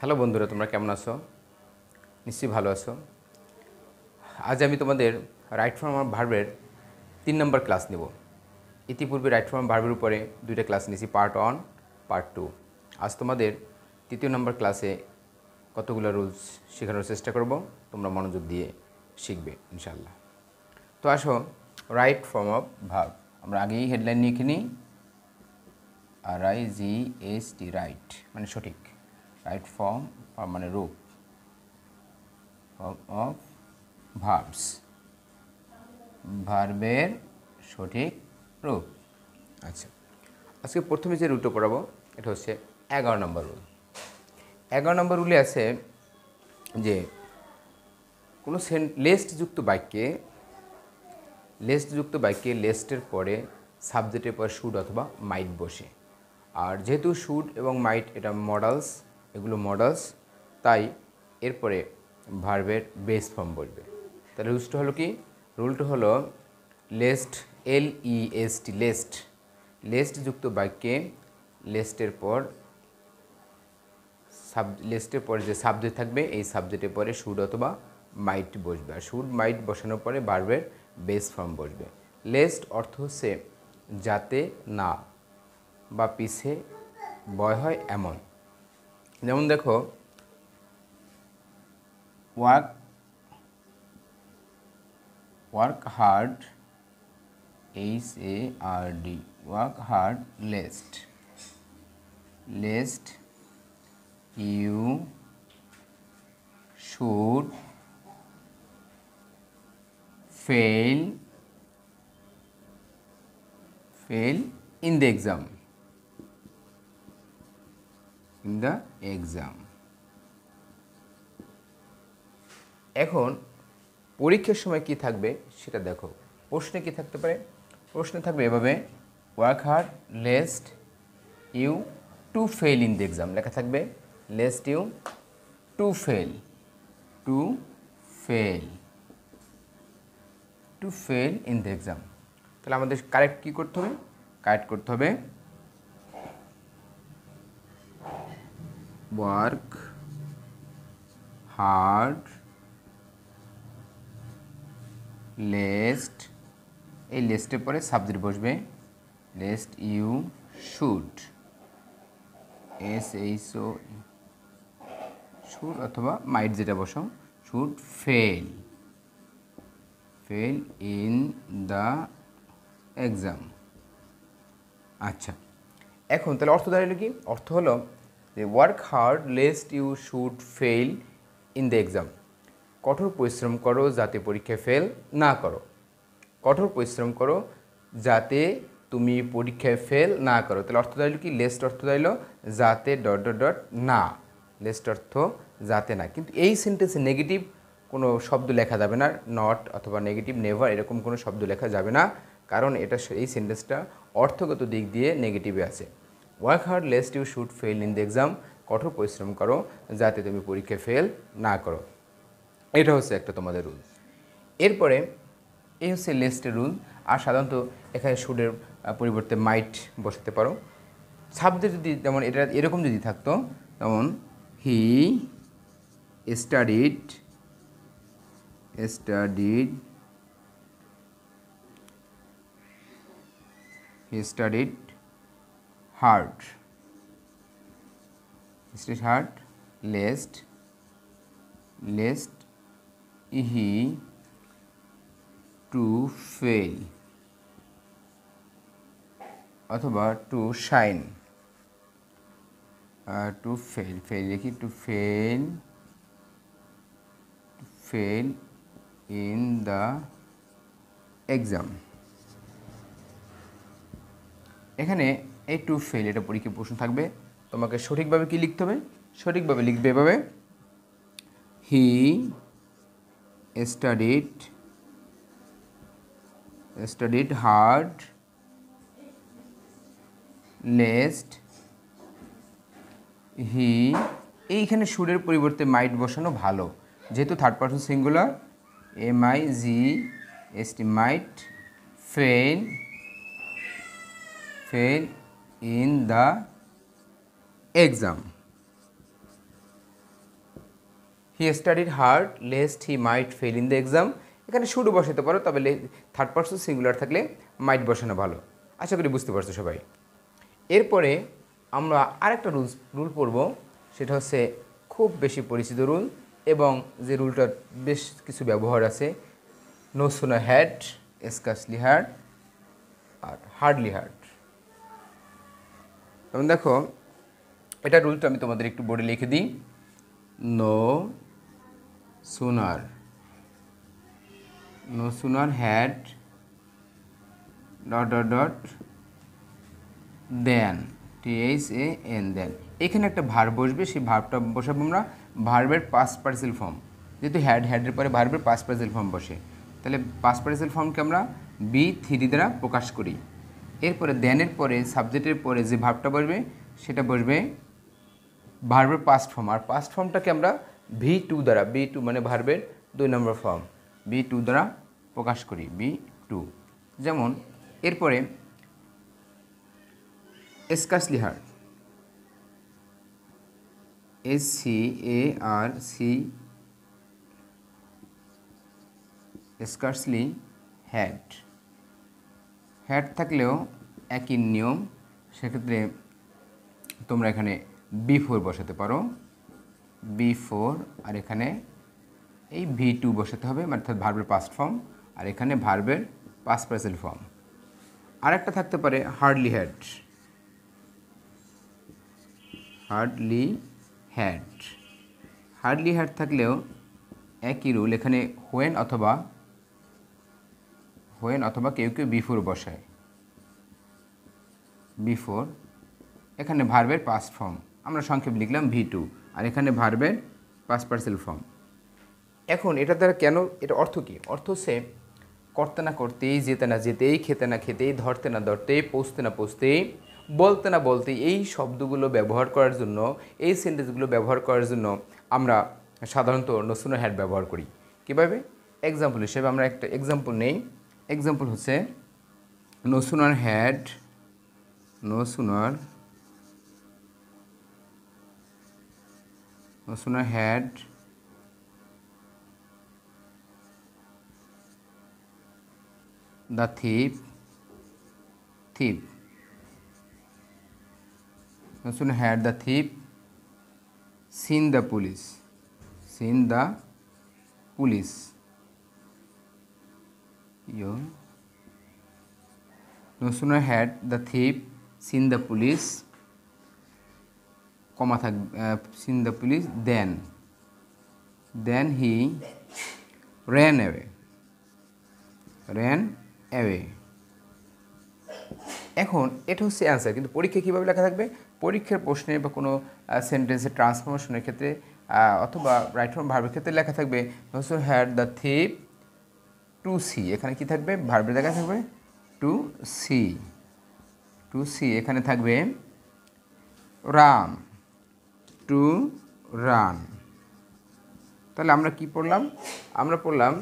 Hello বন্ধুরা, তোমরা কেমন আছো? নিশ্চয়ই ভালো আছো। আজ আমি তোমাদের রাইট ফর্ম অফ ভার্বের 3 নম্বর ক্লাস নেব। ইতিপূর্বে রাইট ফর্ম অফ ভার্বের উপরে 2টা ক্লাস নিয়েছি, পার্ট 1, পার্ট 2। আজ তোমাদের 3য় নম্বর ক্লাসে কতগুলো রুলস শেখানোর চেষ্টা করব। তোমরা মনোযোগ দিয়ে শিখবে ইনশাল্লাহ। তো আসো, রাইট ফর্ম অফ ভার্ব আমরা আগেই হেডলাইন নিয়ে নিই। RIGHT, রাইট মানে সঠিক, রাইট ফর্ম মানে রূপ, ফর্ম অফ ভার্বস ভার্বের সঠিক রূপ। আচ্ছা, আজকে প্রথমে যে রুলটা পড়াবো এটা হচ্ছে 11 নম্বর রুল। 11 নম্বর রুলে আছে যে কোনো লেস্টযুক্ত বাক্যে লেস্টের পরে সাবজেক্টের পর শুড অথবা মাইট বসে। আর যেহেতু শুড এবং মাইট এটা মডালস, এগুলো মডালস, তাই এরপরে ভার্বের বেস ফর্ম বসবে। তাহলে রুলটা হলো লেস্ট, LEST, লেস্টযুক্ত বাক্যে লেস্টের পর যে সাবজেক্ট থাকবে এই সাবজেক্টের পরে শুড অথবা মাইট বসবে। আর শুড মাইট বসানোর পরে ভার্বের বেস ফর্ম বসবে। লেস্ট অর্থ হচ্ছে যাতে না বা পিছে বয় হয় এমন। যেমন দেখো, work hard, HARD, work hard, lest you should fail in the exam. এখন পরীক্ষার সময় কি থাকবে সেটা দেখো। প্রশ্নে কি থাকতে পারে? প্রশ্নে থাকবে এভাবে, work hard, lest you to fail in the exam লেখা থাকবে। Lest you to fail in the exam. তাহলে আমাদের কারেক্ট কী করতে হবে? ওয়ার্ক হার্ড, লেস্ট, এই লেস্টের পরে সাবজেক্ট বসবে। Lest you should, SHO, should অথবা মাইট যেটা বসাও, should fail in the exam. আচ্ছা, এখন তাহলে অর্থ দাঁড়ালো কি? অর্থ হলো যে work hard lest you should fail in the exam, কঠোর পরিশ্রম করো যাতে পরীক্ষায় ফেল না করো। কঠোর পরিশ্রম করো যাতে তুমি পরীক্ষায় ফেল না করো। তাহলে অর্থ দাঁড়ালো কি? লেস্ট অর্থ দাঁড়ালো যাতে ... না। লেস্ট অর্থ যাতে না। কিন্তু এই সেন্টেন্সে নেগেটিভ কোনো শব্দ লেখা যাবে না, নট অথবা নেগেটিভ, নেভার এরকম কোনো শব্দ লেখা যাবে না, কারণ এই সেন্টেন্সটা অর্থগত দিক দিয়ে নেগেটিভে আছে। Work hard lest you should fail in the exam, কঠোর পরিশ্রম করো যাতে তুমি পরীক্ষায় ফেল না করো। এটা হচ্ছে একটা তোমাদের রুল। এরপরে এই হচ্ছে লেস্টের রুল। আর সাধারণত এখানে শুডের পরিবর্তে মাইট বসাতে পারো। সাবজেক্ট যদি যেমন এটা এরকম যদি থাকতো, যেমন he studied hard, lest he to fail অথবা টু শাইন, লিখি to fail in the exam. এখানে এই টু ফেল এটা পরীক্ষায় প্রশ্ন থাকবে, তোমাকে সঠিকভাবে কি লিখতে হবে? সঠিকভাবে লিখবে এভাবে, he studied hard lest he. এইখানে শুডের পরিবর্তে মাইট বসানো ভালো, যেহেতু third person singular, MIGST, might fail in the exam. He studied hard lest he might fail in the exam. এখানে শুডু বসাতে পারো, তবে থার্ড পারসন সিঙ্গুলার থাকলে মাইট বসানো ভালো। আশা করি বুঝতে পারছো সবাই। এরপরে আমরা আরেকটা রুল পড়ব, সেটা হচ্ছে খুব বেশি পরিচিত রুল এবং যে রুলটার বেশ কিছু ব্যবহার আছে। No sooner had, scarcely had আর হার্ডলি হ্যাড। যেমন দেখো, এটা রুলটা আমি তোমাদের একটু বোর্ডে লিখে দিই। No sooner had dot dot dot then, THAN then. এখানে একটা ভার্ব বসবে, সেই ভার্বটা বসাবো আমরা ভার্বের পাস্ট পার্টিসিপল ফর্ম। যেহেতু হ্যাডের পরে ভার্বের পাস্ট পার্টিসিপল ফর্ম বসে, তাহলে পাস্ট পার্টিসিপল ফর্মকে আমরা B3 দ্বারা প্রকাশ করি। এরপরে দেনের পরে সাবজেক্টের পরে যে ভার্বটা বসবে সেটা বসবে ভার্বের পাস্ট ফর্ম, আর পাস্ট ফর্মটাকে আমরা V2 দ্বারা, B2 মানে ভার্বের 2 নম্বর ফর্ম, B2 দ্বারা প্রকাশ করি, B2। যেমন এরপরে scarcely had, SCARC, scarcely had. Had থাকলেও একই নিয়ম, সেক্ষেত্রে তোমরা এখানে B4 বসাতে পারো, B4, আর এখানে এই V2 বসাতে হবে, অর্থাৎ ভার্বের পাস্ট ফর্ম, আর এখানে ভার্বের পাস্ট পার্টিসিপল ফর্ম। আরেকটা থাকতে পারে হার্ডলি হ্যাড, হার্ডলি হ্যাড থাকলেও একই রুল, এখানে হোয়েন অথবা কেউ কেউ B4 বসায়, B4। এখানে ভার্বের পাস্ট ফর্ম আমরা সংক্ষেপ লিখলাম V2, আর এখানে ভার্বের পাস্ট পার্টিসিপল ফর্ম। এখন এটা দ্বারা কেন, এটা অর্থ কী? অর্থ হচ্ছে করতে না করতেই, যেতে না যেতেই, খেতে না খেতেই, ধরতে না ধরতেই, পৌঁছতে না পৌঁছতেই, বলতে না বলতেই, এই শব্দগুলো ব্যবহার করার জন্য, এই সেন্টেন্সগুলো ব্যবহার করার জন্য আমরা সাধারণত নো সুনার হ্যাড ব্যবহার করি। কীভাবে? এক্সাম্পল হিসেবে আমরা একটা এক্সাম্পল নেই। এক্সাম্পল হচ্ছে no sooner had the thief no sooner had the thief seen the police no sooner had the thief seen the police, comma seen the police, then he ran away। এখন এটা হচ্ছে answer, কিন্তু পরীক্ষায় কীভাবে লেখা থাকবে? পরীক্ষার প্রশ্নে বা কোনো সেন্টেন্সের ট্রান্সফরমেশনের ক্ষেত্রে অথবা রাইট ফর্ম ভার্বের ক্ষেত্রে লেখা থাকবে no sooner had the thief to see. এখানে কি থাকবে? ভার্বের জায়গায় থাকবে টু সি। এখানে থাকবে রান, টু রান। তাহলে আমরা কি পড়লাম? আমরা পড়লাম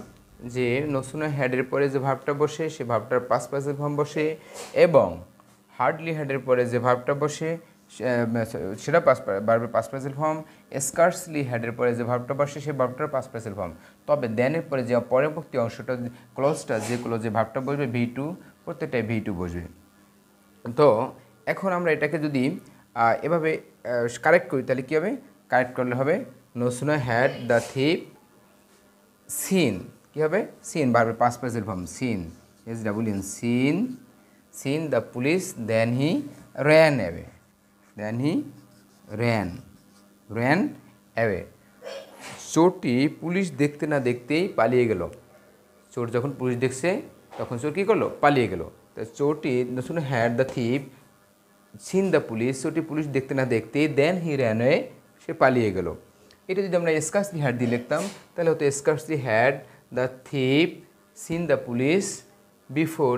যে নো সুনার হ্যাডের পরে যে ভার্বটা বসে সে ভার্বটার পাস্ট পার্টিসিপল ফর্ম বসে, এবং হার্ডলি হ্যাডের পরে যে ভার্বটা বসে সেটা ভার্বের পাস্ট পার্টিসিপল ফর্ম। স্কার্সলি হ্যাডের পরে যে ভার্বটা বসে সে ভার্বটার পাস্ট পার্টিসিপল ফর্ম। তবে দেনের পরে যে পরবর্তী অংশটা ক্লোজটা যেগুলো যে ভার্বটা বসবে V2, প্রত্যেকটাই V2 বসবে। তো এখন আমরা এটাকে যদি এভাবে কারেক্ট করি তাহলে কী হবে? কারেক্ট করলে হবে no sooner had the thief seen. কী হবে? সিন ভার্বের past participle form, seen, SEEN, seen the police, then he ran away. চোরটি পুলিশ দেখতে না দেখতেই পালিয়ে গেল। চোর যখন পুলিশ দেখছে তখন চোর কী করলো? পালিয়ে গেল। তো চোরটি no sooner had the thief seen the police, চোরটি পুলিশ দেখতে না দেখতেই, দেন হি র্যান অ্যাওয়ে, সে পালিয়ে গেল। এটা যদি আমরা স্কার্সলি হ্যাড দিয়ে লিখতাম তাহলে হতো scarcely had the thief seen the police before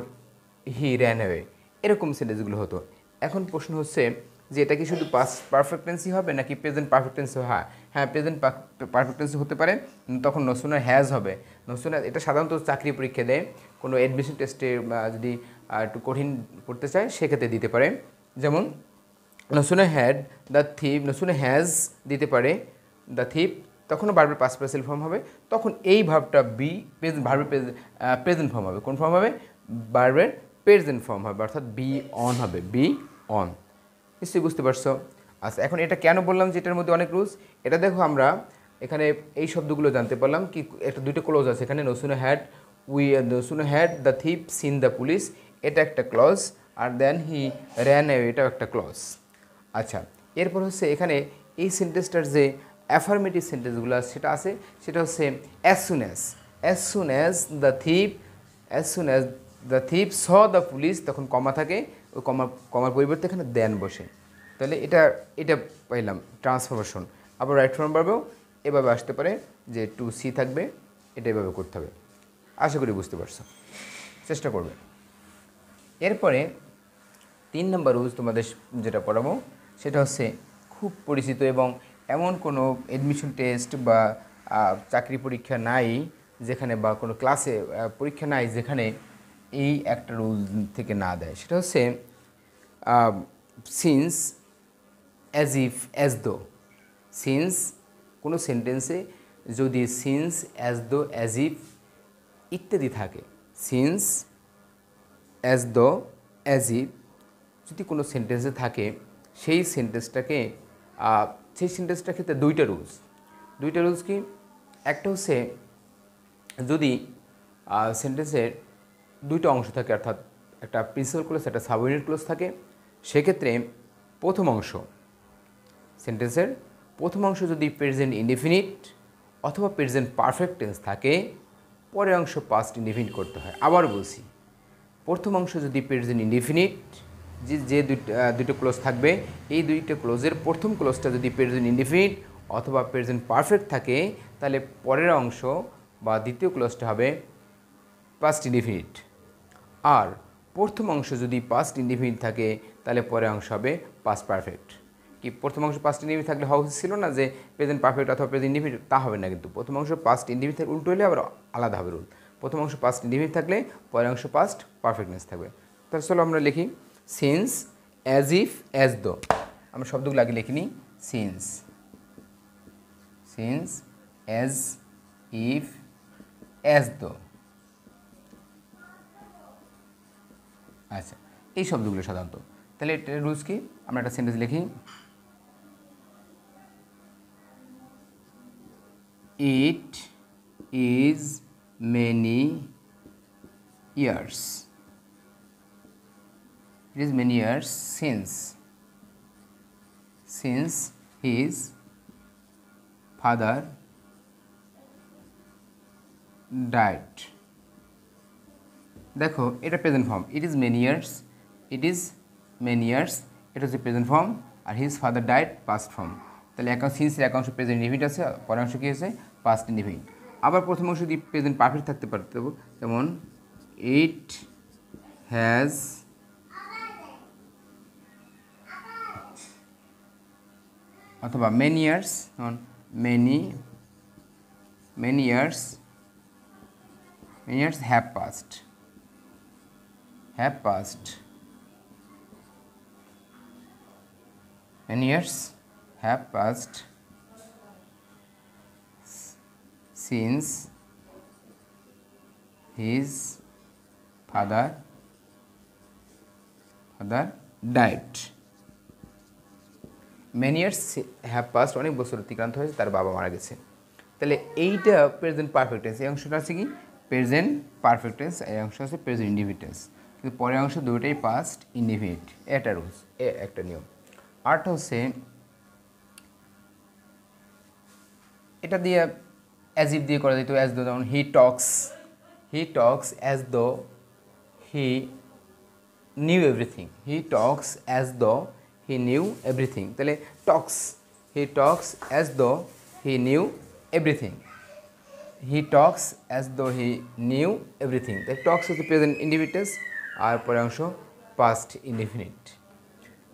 he ran away. এরকম সেন্টেন্সগুলো হতো। এখন প্রশ্ন হচ্ছে যে এটা কি শুধু পাস্ট পারফেক্ট টেন্সই হবে নাকি প্রেজেন্ট পারফেক্ট টেন্স? হ্যাঁ, প্রেজেন্ট পারফেক্ট টেন্স হতে পারে, তখন নো সুনার হ্যাজ হবে। নো সুনার এটা সাধারণত চাকরি পরীক্ষা দেয়, কোনো অ্যাডমিশন টেস্টে যদি একটু কঠিন করতে চায় সেক্ষেত্রে দিতে পারে। যেমন no sooner had the thief, no sooner has দিতে পারে দ্য থিফ, তখনও ভার্বের পাস্ট পার্টিসিপল ফর্ম হবে, তখন এই ভার্বটা বি ভার্বের প্রেজেন্ট ফর্ম হবে। কোন ফর্ম হবে? ভার্বের প্রেজেন্ট ফর্ম হবে, অর্থাৎ বি অন হবে, বি অন। নিশ্চয়ই বুঝতে পারছো। আচ্ছা, এখন এটা কেন বললাম যে এটার মধ্যে অনেক রুলস? এটা দেখো, আমরা এখানে এই শব্দগুলো জানতে পারলাম কি, একটা দুইটা ক্লোজ আছে এখানে। No sooner had the thief seen the police, এটা একটা ক্লজ। আর দেন হি র্যান অ্যাওয়ে, এটাও একটা ক্লজ। আচ্ছা, এরপর হচ্ছে এখানে এই সেন্টেন্সটার যে অ্যাফার্মেটিভ সেন্টেন্সগুলো সেটা আছে, সেটা হচ্ছে as soon as the thief saw the police, তখন কমা থাকে, ওই কমার পরিবর্তে এখানে দেন বসে। তাহলে এটা পাইলাম ট্রান্সফরমেশন। আবার রাইট ফর্ম ভার্বেও এভাবে আসতে পারে, যে টু সি থাকবে, এটা এভাবে করতে হবে। আশা করি বুঝতে পারছো, চেষ্টা করবে। এরপরে 3 নম্বর রুলস তোমাদের যেটা পড়াবো সেটা হচ্ছে খুব পরিচিত, এবং এমন কোনো অ্যাডমিশন টেস্ট বা চাকরি পরীক্ষা নাই যেখানে, বা কোনো ক্লাসে পরীক্ষা নাই যেখানে এই একটা রুল থেকে না দেয়। সেটা হচ্ছে since, as if, as though. Since, কোনো সেন্টেন্সে যদি since, as though, as if ইত্যাদি থাকে, since, as though, as if যদি কোনো সেন্টেন্সে থাকে, সেই সেন্টেন্সটার ক্ষেত্রে দুইটা রুলস কি? একটা হচ্ছে যদি সেন্টেন্সের দুইটা অংশ থাকে, অর্থাৎ একটা প্রিন্সিপাল ক্লোজ, একটা সাবঅর্ডিনেট ক্লোজ থাকে, সেক্ষেত্রে সেন্টেন্সের প্রথম অংশ যদি প্রেজেন্ট ইনডেফিনিট অথবা প্রেজেন্ট পারফেক্ট টেন্স থাকে, পরের অংশ পাস্ট ইনডেফিনিট করতে হয়। আবার বলছি, প্রথম অংশ যদি প্রেজেন্ট ইনডেফিনিট, যে দুটো ক্লোজ থাকবে, এই দুইটা ক্লোজের প্রথম ক্লোজটা যদি প্রেজেন্ট ইনডেফিনিট অথবা প্রেজেন্ট পারফেক্ট থাকে, তাহলে পরের অংশ বা দ্বিতীয় ক্লোজটা হবে পাস্ট ইনডেফিনিট। আর প্রথম অংশ যদি পাস্ট ইনডেফিনিট থাকে, তাহলে পরের অংশ হবে পাস্ট পারফেক্ট। কি প্রথম অংশ পাস্ট ইনডেফিনিট থাকলে হওয়া ছিল না যে প্রেজেন্ট পারফেক্ট অথবা প্রেজেন্ট ইনডেফিনিট? তা হবে না, কিন্তু প্রথম অংশ পাস্ট ইনডেফিনিট থাকলে উল্টো হলে আবার আলাদা হবে রুল। প্রথম অংশ পাস্ট ইনডেফিনিট থাকলে পরের অংশ পাস্ট পারফেক্টনেস থাকবে। তাহলে চলো আমরা লিখি since, as if, as though. আমরা শব্দগুলো আগে লিখে নিই। Since, as if, as though. আচ্ছা, এই শব্দগুলো সাধারণত। তাহলে এটা রুলস কি? আমরা একটা সেন্টেন্স লিখি, it is many years, since his father died. দেখো, এটা present form, it is many years, এটা হচ্ছে প্রেজেন্ট ফর্ম, আর his father died past form. তাহলে সিন্সের এক অংশ প্রেজেন্ট ইনডিফিনিট আছে, পরের অংশ কী আছে? Past indefinite. আবার প্রথম অংশ যদি প্রেজেন্ট পারফেক্ট থাকতে পারত, যেমন ইট হ্যাজ অথবা মেনি ইয়ার্স, যেমন many years have passed, many years have passed since his father died. many years have passed, অনেক বছর অতিক্রান্ত হয়েছে, তার বাবা মারা গেছে। তাহলে এইটা প্রেজেন্ট পারফেক্ট টেন্স, এই অংশটা আছে কি প্রেজেন্ট পারফেক্ট টেন্স, এই অংশ আছে প্রেজেন্ট ইনডিফিনিট টেন্স, কিন্তু পরের অংশ দুটোই পাস্ট ইনডিফিনিট। এটা রুলস, একটা নিয়ম। আরটা হচ্ছে এটা দিয়ে অ্যাজ ইফ দিয়ে করা যেত, অ্যাজ দো, যেমন হি talks as though he knew everything, তাহলে হি talks as though he knew everything, তাই টক্স হচ্ছে প্রেজেন্ট ইনডিফিনিট টেন্স, আর পরের অংশ past indefinite.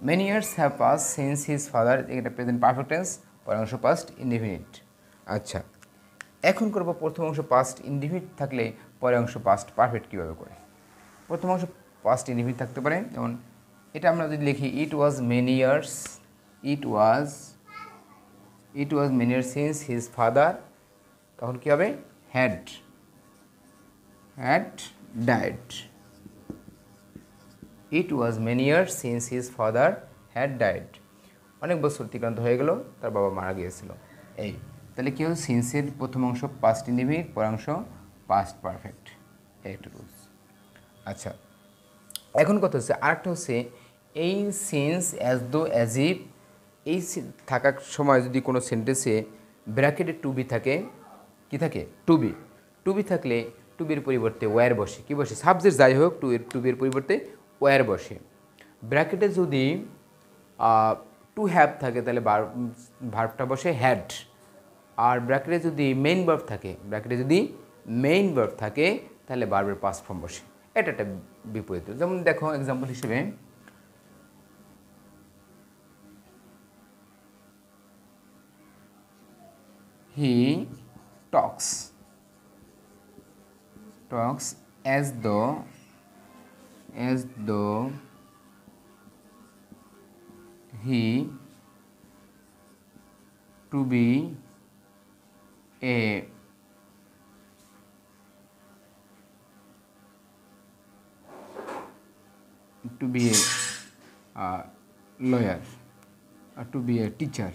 many years have passed since his father, এটা প্রেজেন্ট পারফেক্ট টেন্স, পরের অংশ পাস্ট ইনডিফিনিট। আচ্ছা, এখন করব প্রথম অংশ পাস্ট ইনডিফিনিট থাকলে পরের অংশ পাস্ট পারফেক্ট কীভাবে করে। প্রথম অংশ পাস্ট ইনডিফিনিট থাকতে পারে, যেমন এটা আমরা যদি লিখি it was it was many years since his father, তখন কী হবে? Had died. It was many years since his father had died, অনেক বছর অতিক্রান্ত হয়ে গেল, তার বাবা মারা গিয়েছিল। এই তাহলে কী হলো? সিন্সের প্রথম অংশ পাস্ট ইনডিফিনিট, পর অংশ পাস্ট পারফেক্ট, এই একটা রুলস। আচ্ছা, এখন কথা হচ্ছে আরেকটা হচ্ছে এই since, as though, as if, এই থাকার সময় যদি কোনো সেন্টেন্সে ব্র্যাকেটে টু বি থাকে, কি থাকে? টু বি থাকলে টু বির পরিবর্তে ওয়্যার বসে, কি বসে? সাবজেক্ট যাই হোক, টু বির পরিবর্তে ওয়্যার বসে। ব্র্যাকেটে যদি টু হ্যাভ থাকে তাহলে ভার্বটা বসে হ্যাড। আর ব্র্যাকেটে যদি মেইন ভার্ব থাকে, তাহলে ভার্বের পাস্ট ফর্ম বসে। এটা একটা বিপরীত। যেমন দেখো এক্সাম্পল হিসেবে, হি টক্স as though he to be a lawyer or to be a teacher.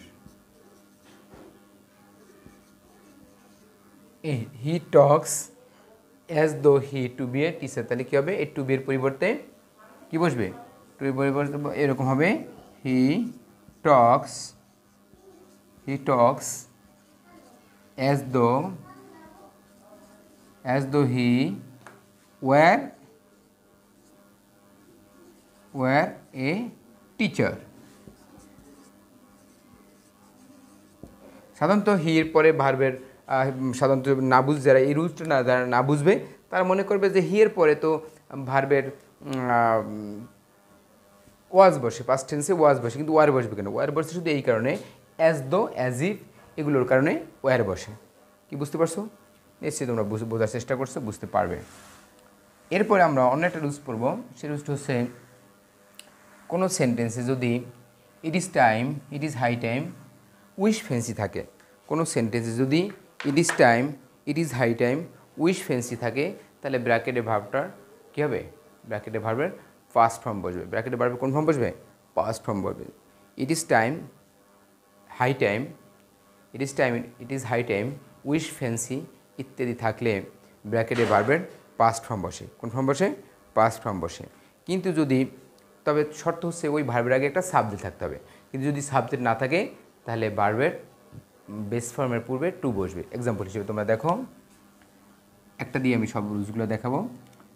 He talks as though he to be a teacher, তাহলে কী হবে? এই টু বি এর পরিবর্তে কী বসবে? টু এর পরিবর্তে এরকম হবে, হি টক্স as though he were a teacher. সাধারণত হির পরে ভার্বের সাধারণত না যারা এই রুলসটা যারা না বুঝবে তারা মনে করবে যে হিয়ের পরে তো ভার্বের ওয়াজ বসে, পাস্ট টেন্সে ওয়াজ বসে, কিন্তু ওয়ার বসবে কেন? ওয়ার বসে শুধু এই কারণে, অ্যাজ দো, অ্যাজ ইফ, এগুলোর কারণে ওয়ার বসে। কি বুঝতে পারছো? নিশ্চয়ই তোমরা বোঝার চেষ্টা করছো, বুঝতে পারবে। এরপরে আমরা অন্য একটা রুলস পড়ব। সেই রুলসটা হচ্ছে কোনো সেন্টেন্সে যদি it is time, it is high time, wish fancy থাকে, কোনো সেন্টেন্সে যদি it is time, it is high time, wish fancy থাকে, তাহলে ব্র্যাকেটে ভার্বটার কী হবে? ব্র্যাকেটে ভার্বের পাস্ট ফর্ম বসবে। ব্র্যাকেটে ভার্বের কোন ফর্ম বসবে? পাস্ট ফর্ম বসবে। It is time, high time, it is high time, wish fancy ইত্যাদি থাকলে ব্র্যাকেটে ভার্বের পাস্ট ফর্ম বসে। কোন ফর্ম বসে? পাস্ট ফর্ম বসে। কিন্তু যদি, তবে শর্ত হচ্ছে ওই ভার্বের আগে একটা সাবজেক্ট থাকতে হবে। কিন্তু যদি সাবজেক্ট না থাকে তাহলে ভার্বের বেস ফর্মের পূর্বে টু বসবে। এক্সাম্পল হিসেবে তোমরা দেখো, একটা দিয়ে আমি সব রুলসগুলো দেখাবো।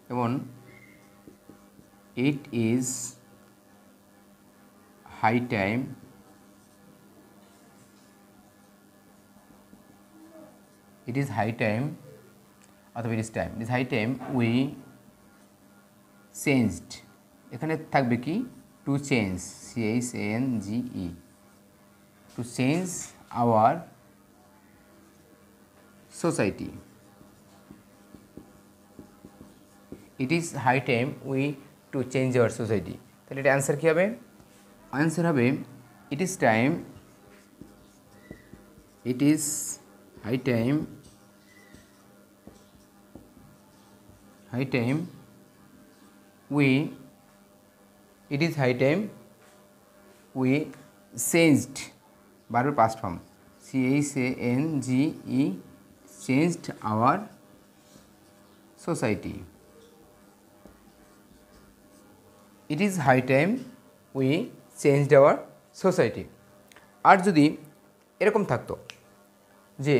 যেমন ইট ইজ হাই টাইম, অথবা it is time, it is high time we changed, এখানে থাকবে কি? To change, CHANGE, to change our society. It is high time we to change our society. তাহলে এটা অ্যান্সার কী হবে? অ্যান্সার হবে it is time, it is high time it is high time we changed, ভার্বের past form CHANGE, changed our society. It is high time we changed our society. আর যদি এরকম থাকতো যে,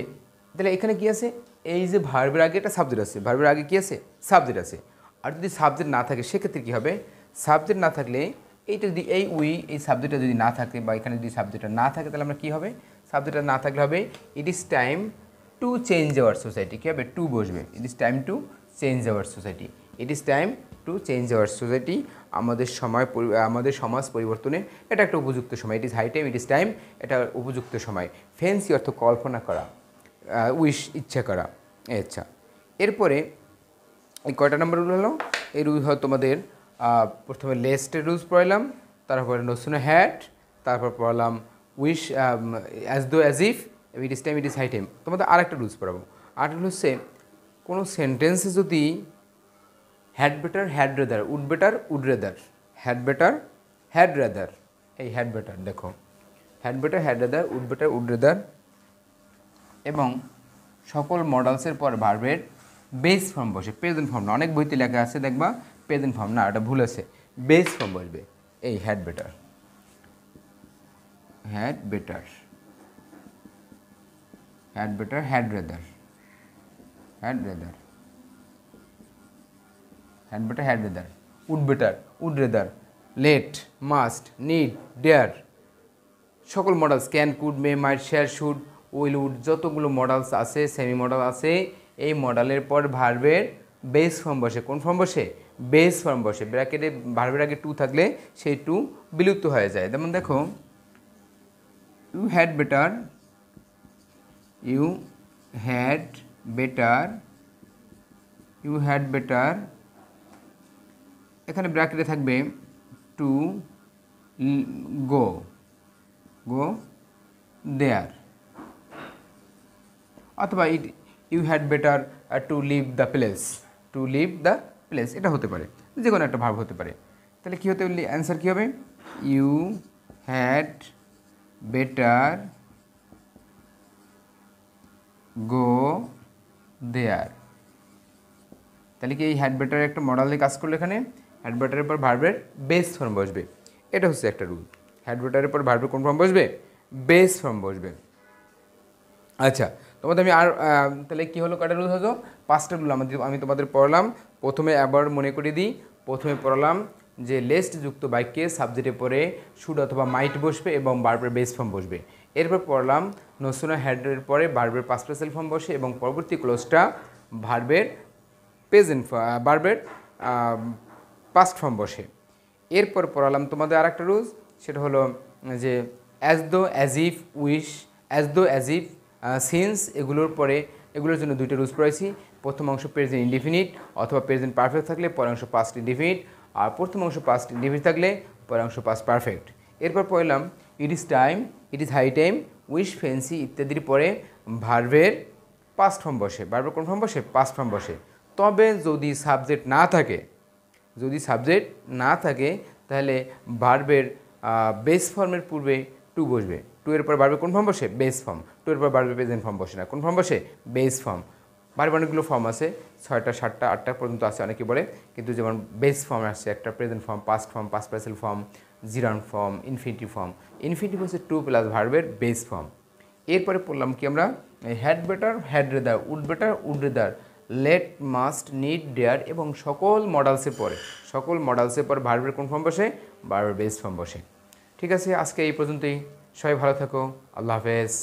তাহলে এখানে কি আছে? এই যে ভার্বের আগে একটা সাবজেক্ট আছে, ভার্বের আগে কি আছে? সাবজেক্ট আছে। আর যদি সাবজেক্ট না থাকে সেক্ষেত্রে কী হবে? সাবজেক্ট না থাকলে এইটা যদি এই সাবজেক্টটা যদি না থাকে, বা এখানে যদি সাবজেক্টটা না থাকে, তাহলে আমরা কী হবে? সাবজেক্টটা না থাকলে হবে it is time to change our society. কী হবে? টু বসবে। It is time to change our society. It is time to change our society. আমাদের সমাজ পরিবর্তনের এটা একটা উপযুক্ত সময়। It is high time, it is time, এটা উপযুক্ত সময়। ফ্যান্সি অর্থ কল্পনা করা, উইশ ইচ্ছা করা। আচ্ছা, এরপরে এই কয়টা নাম্বার রুল হলো? এই রুল হয় তোমাদের প্রথমে লেস্টের রুলস পড়ালাম, তারপরে নসুনে হ্যাট, তারপর পড়ালাম wish as though as if it is time it is high time. তোমাদের আর একটা রুলস পড়াবো। আর হচ্ছে কোনো সেন্টেন্সে যদি had better had rather, would better would rather, had better had rather, এই হ্যাড বেটার দেখো, had better had rather, would better would rather এবং সকল মডেলসের পর ভার্বের বেস ফর্ম বসে, প্রেজেন্ট ফর্ম না। অনেক বইতে লেখা আছে দেখবা প্রেজেন্ট ফর্ম, না এটা ভুল আছে, বেস ফর্ম বসবে। এই had better, had better, had better had rather, had rather, had better had rather, would better would rather, let must need dare, সকল models can could may might shall should will would, যতগুলো models আছে semi modal আছে, এই মডেলের পর ভার্বের base form বসে। কোন ফর্ম বসে? বেস ফর্ম বসে। ব্র্যাকেটে ভার্বের আগে টু থাকলে সেই টু বিলুপ্ত হয়ে যায়। যেমন দেখো, you had better, you had better, you had better, এখানে ব্র্যাকেটে থাকবে টু গো, গো দেয়ার, অথবা you had better to leave the place, to leave the place, এটা হতে পারে, যে কোনো একটা ভার্ব হতে পারে। তাহলে কী হতে অ্যান্সার কী হবে? ইউ হ্যাড বেটার গো দেয়ার। তাহলে কি এই হ্যাড বেটার একটা মডেলে কাজ করলো, এখানে হ্যাড বেটারের পর ভার্বের বেস ফর্ম বসবে। এটা হচ্ছে একটা রুল, হ্যাড বেটারের পর ভার্বের কোন ফর্ম বসবে? বেস ফর্ম বসবে। আচ্ছা, তোমাদের আমি আর তাহলে কী হলো, কয়টা রুল হতো? 5টা রুল আমি তোমাদের পড়ালাম। প্রথমে আবার মনে করে দিই, প্রথমে পড়ালাম যে লেস্ট যুক্ত বাক্যে সাবজেক্টে পরে শুড অথবা মাইট বসবে এবং ভার্বের বেস ফর্ম বসবে। এরপর পড়লাম নোসোনা হ্যাডের পরে ভার্বের পাস্ট পার্সেল ফর্ম বসে এবং পরবর্তী ক্লোজটা ভার্বের প্রেজেন্ট ভার্বের পাস্ট ফর্ম বসে। এরপর পড়ালাম তোমাদের আর একটা রুলস, সেটা হলো যে as though as if wish, as though as if since, এগুলোর পরে এগুলোর জন্য 2টা রুলস পড়াইছি। প্রথম অংশ প্রেজেন্ট ইনডিফিনিট অথবা প্রেজেন্ট পারফেক্ট থাকলে পরের অংশ পাস্ট ইনডিফিনিট, আর প্রথম অংশ পাস্ট ইনডিফিনিট থাকলে পরের অংশ পাস্ট পারফেক্ট। এরপর পড়লাম it is time, it is high time, wish, fancy ইত্যাদির পরে ভার্বের পাস্ট ফর্ম বসে। ভার্বের কোন ফর্ম বসে? পাস্ট ফর্ম বসে। তবে যদি সাবজেক্ট না থাকে, যদি সাবজেক্ট না থাকে তাহলে ভার্বের বেস ফর্মের পূর্বে টু বসবে। টু এর পর ভার্বের কোন ফর্ম বসে? Base form. টু এর পর ভার্বের প্রেজেন্ট ফর্ম বসে না। কোন ফর্ম বসে? Base form. ভার্বের অনেকগুলো ফর্ম আছে, 6টা 7টা 8টা পর্যন্ত আছে অনেকে বলে, কিন্তু যেমন বেস ফর্ম আসছে একটা, present form, past form, past participle form, gerund form, infinitive form. Infinitive হচ্ছে টু প্লাস ভার্বের বেস ফর্ম। এরপরে পড়লাম কি আমরা? Had better had rather, would better would rather, let must need dare এবং সকল মডেলসের পরে, সকল মডেলসের পর ভার্বের কোন ফর্ম বসে? ভার্বের বেস ফর্ম বসে। ঠিক আছে, আজকে এই পর্যন্তই। সবাই ভালো থাকো, আল্লাহ হাফেজ।